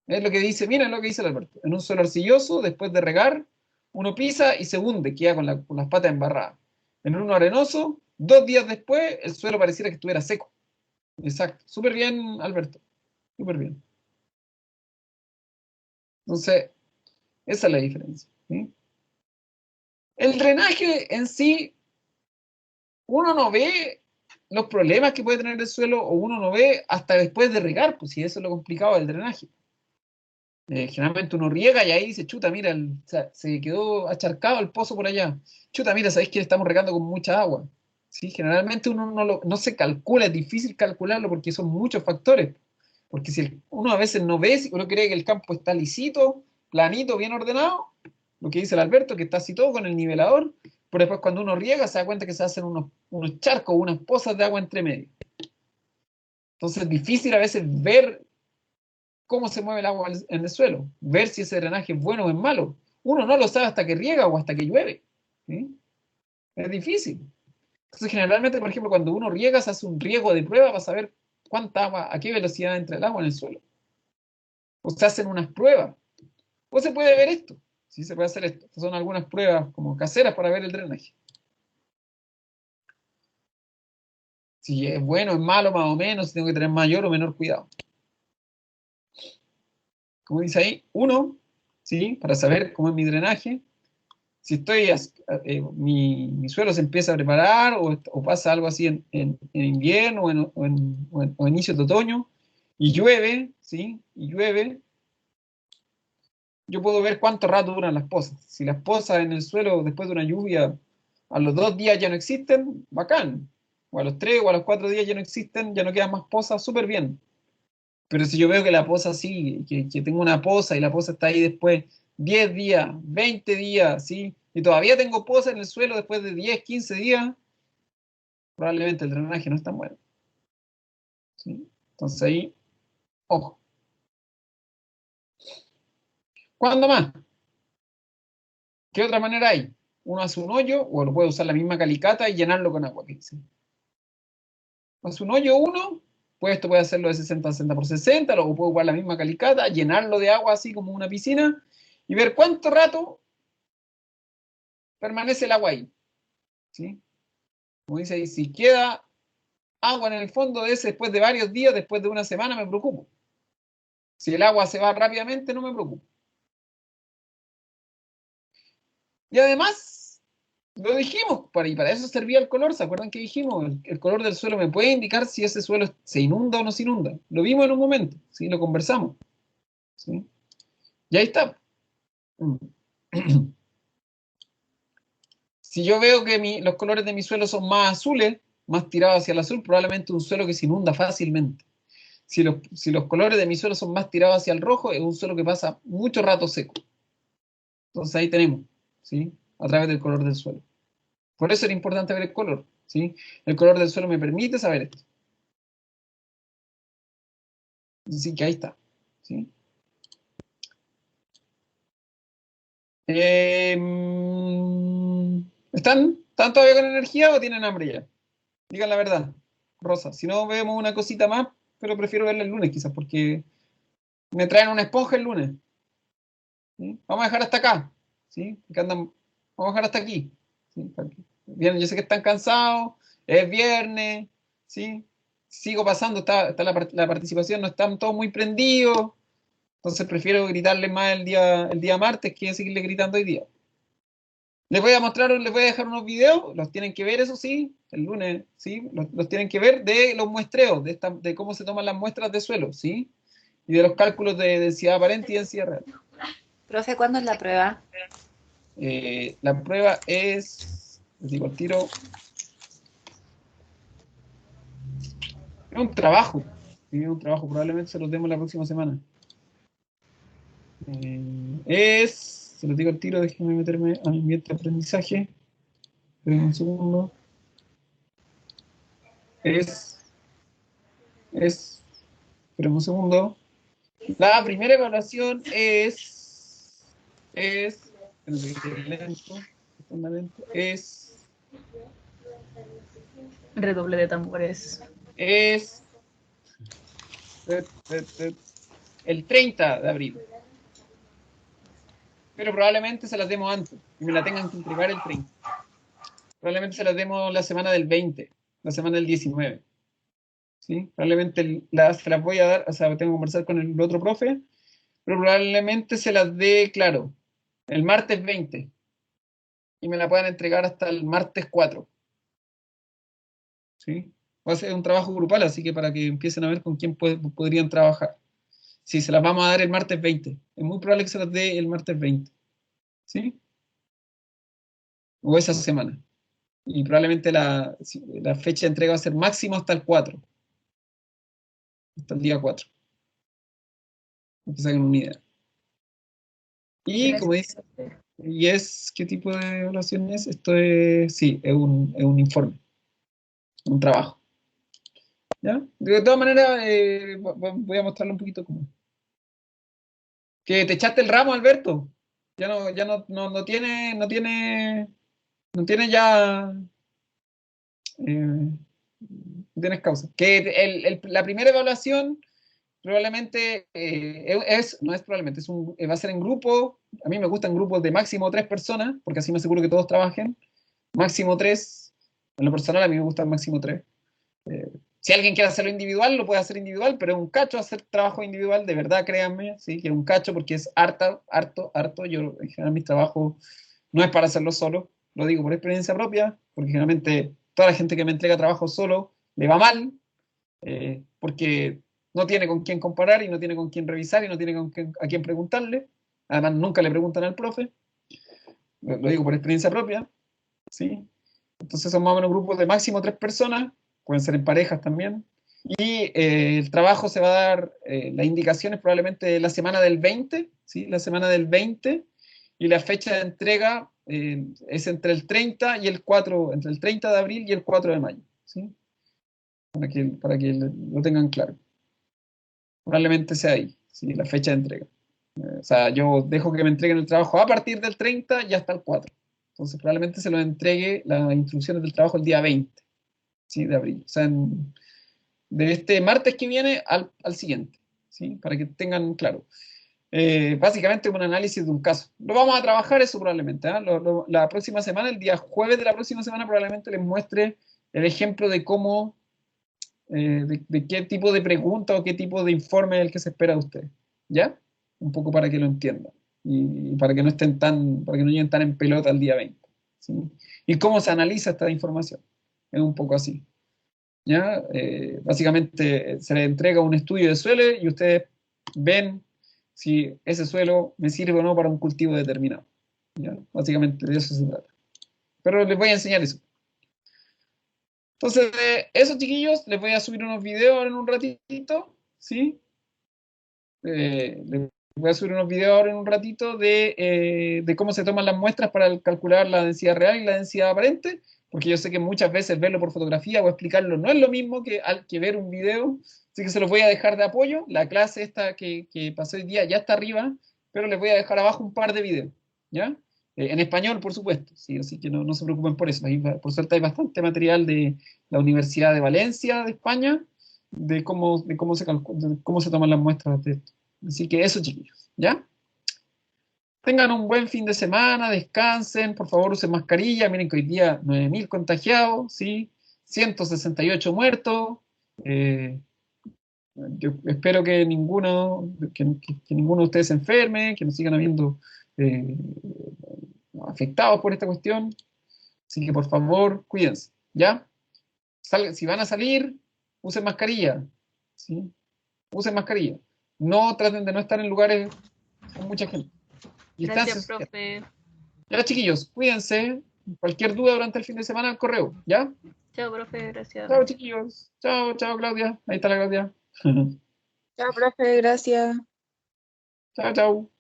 Es lo que dice, miren lo que dice el Alberto. En un suelo arcilloso, después de regar, uno pisa y se hunde, queda con las patas embarradas. En uno arenoso, 2 días después, el suelo pareciera que estuviera seco. Exacto. Súper bien, Alberto. Súper bien. Entonces, esa es la diferencia, ¿sí? El drenaje en sí, uno no ve los problemas que puede tener el suelo, o uno no ve hasta después de regar, pues si eso es lo complicado del drenaje. Generalmente uno riega y ahí dice, chuta, mira, se quedó acharcado el pozo por allá. Chuta, mira, sabéis que le estamos regando con mucha agua. ¿Sí? Generalmente uno no se calcula, es difícil calcularlo porque son muchos factores. Porque si uno a veces no ve, si uno cree que el campo está lisito, planito, bien ordenado, lo que dice el Alberto, que está así todo con el nivelador, pero después cuando uno riega se da cuenta que se hacen unos charcos, unas pozas de agua entre medio. Entonces es difícil a veces ver cómo se mueve el agua en el suelo, ver si ese drenaje es bueno o es malo. Uno no lo sabe hasta que riega o hasta que llueve, ¿sí? Es difícil. Entonces, generalmente, por ejemplo, cuando uno riega, se hace un riego de prueba para saber cuánta agua, a qué velocidad entra el agua en el suelo. O se hacen unas pruebas. O se puede ver esto. Sí, se puede hacer esto. Estas son algunas pruebas como caseras para ver el drenaje. Si es bueno, es malo, más o menos, si tengo que tener mayor o menor cuidado. Como dice ahí, 1, ¿sí? Para saber cómo es mi drenaje. Si mi suelo se empieza a preparar o pasa algo así en invierno o inicio de otoño y llueve, ¿sí? Y llueve, yo puedo ver cuánto rato duran las pozas. Si las pozas en el suelo después de una lluvia a los 2 días ya no existen, bacán. O a los 3 o a los 4 días ya no existen, ya no quedan más pozas, súper bien. Pero si yo veo que la poza sigue, que tengo una poza y la poza está ahí después 10 días, 20 días, ¿sí? Y todavía tengo poza en el suelo después de 10, 15 días, probablemente el drenaje no es tan bueno, ¿sí? Entonces ahí, ojo. ¿Cuándo más? ¿Qué otra manera hay? Uno hace un hoyo, o lo puede usar la misma calicata y llenarlo con agua, ¿qué dice? Hace un hoyo uno, pues esto puede hacerlo de 60 a 60 por 60, luego puedo ocupar la misma calicata, llenarlo de agua así como una piscina, y ver cuánto rato permanece el agua ahí, ¿sí? Como dice ahí, si queda agua en el fondo de ese después de varios días, después de una semana, me preocupo. Si el agua se va rápidamente, no me preocupo. Y además, lo dijimos, y para eso servía el color, ¿se acuerdan que dijimos? El color del suelo me puede indicar si ese suelo se inunda o no se inunda. Lo vimos en un momento, ¿sí? Lo conversamos, ¿sí? Y ahí está. Si yo veo que los colores de mi suelo son más azules, más tirados hacia el azul, probablemente un suelo que se inunda fácilmente. Si los colores de mi suelo son más tirados hacia el rojo, es un suelo que pasa mucho rato seco. Entonces ahí tenemos, ¿sí? A través del color del suelo. Por eso era importante ver el color, ¿sí? El color del suelo me permite saber esto. Así que ahí está, ¿sí? ¿Están todavía con energía o tienen hambre ya? Digan la verdad, Rosa. Si no, vemos una cosita más, pero prefiero verla el lunes quizás, porque me traen una esponja el lunes. ¿Sí? Vamos a dejar hasta acá, ¿sí? Vamos a dejar hasta aquí. ¿Sí? Bien, yo sé que están cansados, es viernes, ¿sí? Sigo pasando, está la participación, no están todos muy prendidos, entonces prefiero gritarle más el día martes que seguirle gritando hoy día. Les voy a dejar unos videos, los tienen que ver, eso sí, el lunes, ¿sí? Los tienen que ver de los muestreos, de cómo se toman las muestras de suelo, ¿sí? Y de los cálculos de densidad aparente y densidad real. Profe, ¿cuándo es la prueba? La prueba es, les digo al tiro, es un trabajo, ¿sí? Es un trabajo, probablemente se los demos la próxima semana. Se lo digo al tiro, déjenme meterme a mi ambiente de aprendizaje. Esperen un segundo. Esperen un segundo. La primera evaluación Redoble de tambores. es el 30 de abril. Pero probablemente se las demos antes y me la tengan que entregar el 30. Probablemente se las demos la semana del 20, la semana del 19. ¿Sí? Probablemente se las voy a dar, o sea, tengo que conversar con el otro profe, pero probablemente se las dé, claro, el martes 20 y me la puedan entregar hasta el martes 4. ¿Sí? Va a ser un trabajo grupal, así que para que empiecen a ver con quién podrían trabajar. Sí, se las vamos a dar el martes 20. Es muy probable que se las dé el martes 20. ¿Sí? O esa semana. Y probablemente la fecha de entrega va a ser máximo hasta el 4. Hasta el día 4. Para que saquen una idea. Y como dice, ¿qué tipo de evaluación es? Esto es, sí, es un informe, un trabajo. ¿Ya? De todas maneras, voy a mostrarle un poquito cómo. Que te echaste el ramo, Alberto. Ya no tiene ya, no tienes causa. Que la primera evaluación probablemente no es probablemente, va a ser en grupo. A mí me gustan grupos de máximo 3 personas, porque así me aseguro que todos trabajen. Máximo 3. En lo personal, a mí me gusta el máximo 3. Si alguien quiere hacerlo individual, lo puede hacer individual, pero es un cacho hacer trabajo individual, de verdad, créanme, ¿sí? Que es un cacho porque es harto. Yo, en general, mis trabajos no es para hacerlo solo, lo digo por experiencia propia, porque generalmente toda la gente que me entrega trabajo solo le va mal, porque no tiene con quién comparar y no tiene con quién revisar y no tiene a quién preguntarle. Además, nunca le preguntan al profe. Lo digo por experiencia propia, ¿sí? Entonces son más o menos grupos de máximo 3 personas, pueden ser en parejas también. Y el trabajo se va a dar, las indicaciones probablemente la semana del 20, ¿sí? La semana del 20, y la fecha de entrega es entre el 30 y el 4, entre el 30 de abril y el 4 de mayo, ¿sí? Para que lo tengan claro. Probablemente sea ahí, ¿sí? La fecha de entrega. O sea, yo dejo que me entreguen el trabajo a partir del 30 y hasta el 4. Entonces probablemente se lo entregue las instrucciones del trabajo el día 20, ¿sí? De abril. O sea, de este martes que viene al siguiente, ¿sí? Para que tengan claro. Básicamente un análisis de un caso. Lo vamos a trabajar eso probablemente. La próxima semana, el día jueves de la próxima semana, probablemente les muestre el ejemplo de cómo, de qué tipo de pregunta o qué tipo de informe es el que se espera de ustedes. ¿Ya? Un poco para que lo entiendan. Y para que no para que no lleguen tan en pelota el día 20. ¿Sí? Y cómo se analiza esta información. Es un poco así. ¿Ya? Básicamente se les entrega un estudio de suelo y ustedes ven si ese suelo me sirve o no para un cultivo determinado. ¿Ya? Básicamente de eso se trata. Pero les voy a enseñar eso. Entonces, eso, chiquillos, les voy a subir unos videos en un ratito, ¿sí? Les voy a subir unos videos ahora en un ratito de cómo se toman las muestras para calcular la densidad real y la densidad aparente, porque yo sé que muchas veces verlo por fotografía o explicarlo no es lo mismo que ver un video, así que se los voy a dejar de apoyo. La clase esta que pasó hoy día ya está arriba, pero les voy a dejar abajo un par de videos, ¿ya? En español, por supuesto, ¿sí? Así que no se preocupen por eso. Ahí, por suerte hay bastante material de la Universidad de Valencia, de España, de cómo se toman las muestras de esto. Así que eso, chiquillos, ¿ya? Tengan un buen fin de semana, descansen, por favor usen mascarilla. Miren que hoy día 9.000 contagiados, ¿sí? 168 muertos. Yo espero que ninguno de ustedes se enferme, que no sigan habiendo afectados por esta cuestión. Así que por favor, cuídense, ¿ya? Si van a salir, usen mascarilla, ¿sí? Usen mascarilla. No traten de no estar en lugares con mucha gente. Gracias, profe. Ya, chiquillos, cuídense. Cualquier duda durante el fin de semana, al correo, ¿ya? Chao, profe, gracias. Chao, chiquillos. Chao, Claudia. Ahí está la Claudia. Chao, profe, gracias. Chao.